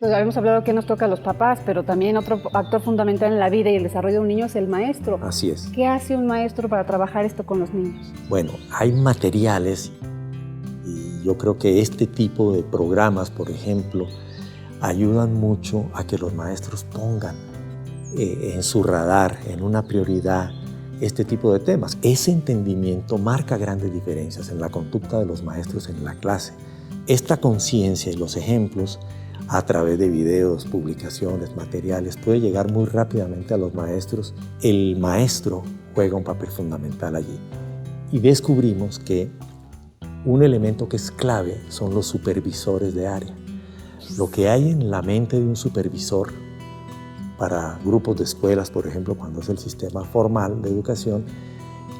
Pues habíamos hablado que nos toca a los papás, pero también otro actor fundamental en la vida y el desarrollo de un niño es el maestro. Así es. ¿Qué hace un maestro para trabajar esto con los niños? Bueno, hay materiales y yo creo que este tipo de programas, por ejemplo, ayudan mucho a que los maestros pongan en su radar, en una prioridad, este tipo de temas. Ese entendimiento marca grandes diferencias en la conducta de los maestros en la clase. Esta conciencia y los ejemplos a través de videos, publicaciones, materiales, puede llegar muy rápidamente a los maestros. El maestro juega un papel fundamental allí. Y descubrimos que un elemento que es clave son los supervisores de área. Lo que hay en la mente de un supervisor para grupos de escuelas, por ejemplo, cuando es el sistema formal de educación,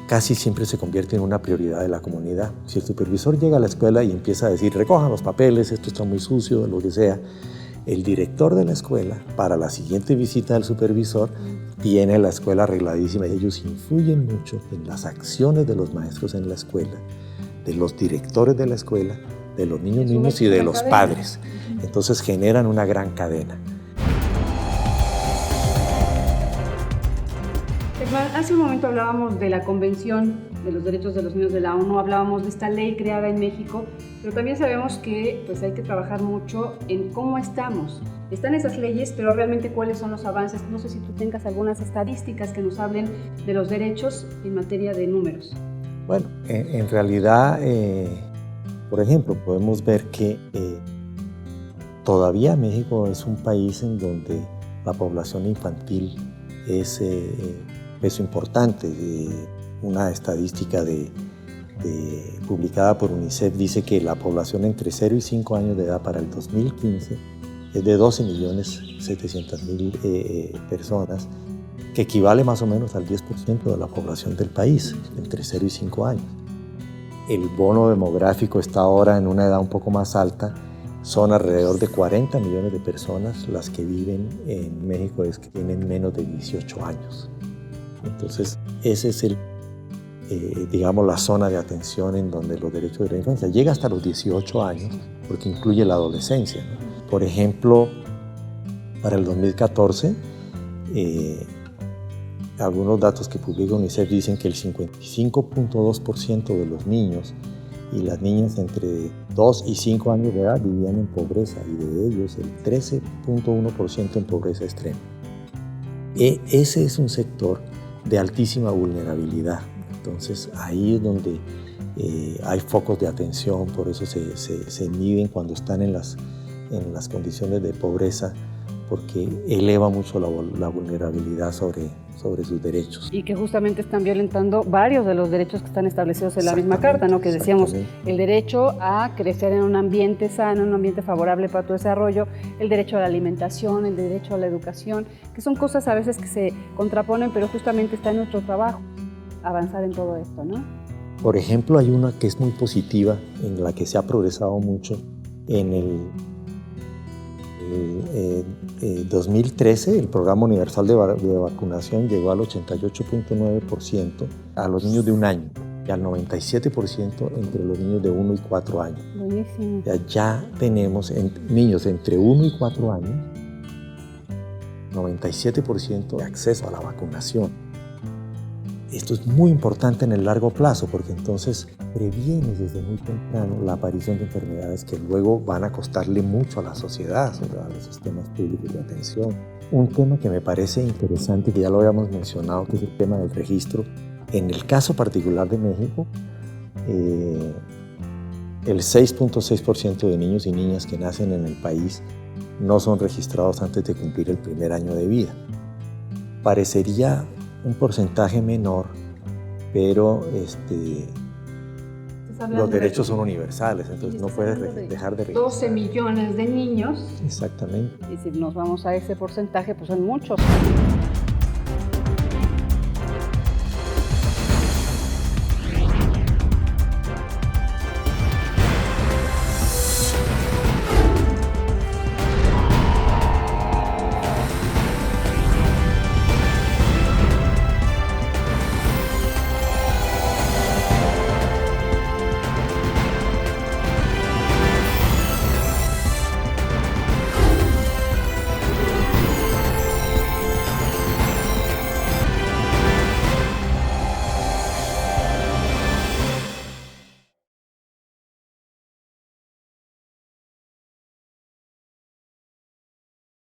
casi siempre se convierte en una prioridad de la comunidad. Si el supervisor llega a la escuela y empieza a decir, recojan los papeles, esto está muy sucio, lo que sea, el director de la escuela, para la siguiente visita del supervisor, tiene la escuela arregladísima y ellos influyen mucho en las acciones de los maestros en la escuela, de los directores de la escuela, de los niños mismos y de los padres. Entonces generan una gran cadena. Hace un momento hablábamos de la Convención de los Derechos de los Niños de la ONU, hablábamos de esta ley creada en México, pero también sabemos que pues, hay que trabajar mucho en cómo estamos. Están esas leyes, pero realmente cuáles son los avances. No sé si tú tengas algunas estadísticas que nos hablen de los derechos en materia de números. Bueno, en realidad, por ejemplo, podemos ver que todavía México es un país en donde la población infantil es peso importante. Una estadística publicada por UNICEF dice que la población entre 0 y 5 años de edad para el 2015 es de 12.700.000 personas, que equivale más o menos al 10% de la población del país, entre 0 y 5 años. El bono demográfico está ahora en una edad un poco más alta. Son alrededor de 40 millones de personas las que viven en México es que tienen menos de 18 años. Entonces, ese es digamos, la zona de atención en donde los derechos de la infancia llega hasta los 18 años, porque incluye la adolescencia, ¿no? Por ejemplo, para el 2014, algunos datos que publica UNICEF dicen que el 55.2% de los niños y las niñas entre 2 y 5 años de edad vivían en pobreza, y de ellos el 13.1% en pobreza extrema. Ese es un sector de altísima vulnerabilidad. Entonces ahí es donde hay focos de atención, por eso se miden cuando están en las condiciones de pobreza, porque eleva mucho la vulnerabilidad sobre sus derechos. Y que justamente están violentando varios de los derechos que están establecidos en la misma carta, ¿no? Que decíamos, el derecho a crecer en un ambiente sano, en un ambiente favorable para tu desarrollo, el derecho a la alimentación, el derecho a la educación, que son cosas a veces que se contraponen, pero justamente está en nuestro trabajo avanzar en todo esto, ¿no? Por ejemplo, hay una que es muy positiva, en la que se ha progresado mucho. En el 2013, el Programa Universal de Vacunación llegó al 88.9% a los niños de 1 año y al 97% entre los niños de 1 y 4 años. Buenísimo. Ya tenemos niños entre 1 y 4 años, 97% de acceso a la vacunación. Esto es muy importante en el largo plazo, porque entonces previene desde muy temprano la aparición de enfermedades que luego van a costarle mucho a la sociedad, a los sistemas públicos de atención. Un tema que me parece interesante, que ya lo habíamos mencionado, que es el tema del registro. En el caso particular de México, el 6.6% de niños y niñas que nacen en el país no son registrados antes de cumplir el primer año de vida. Parecería un porcentaje menor, pero los derechos son universales, entonces no puedes dejar de registrar. 12 millones de niños. Exactamente. Y si nos vamos a ese porcentaje, pues son muchos.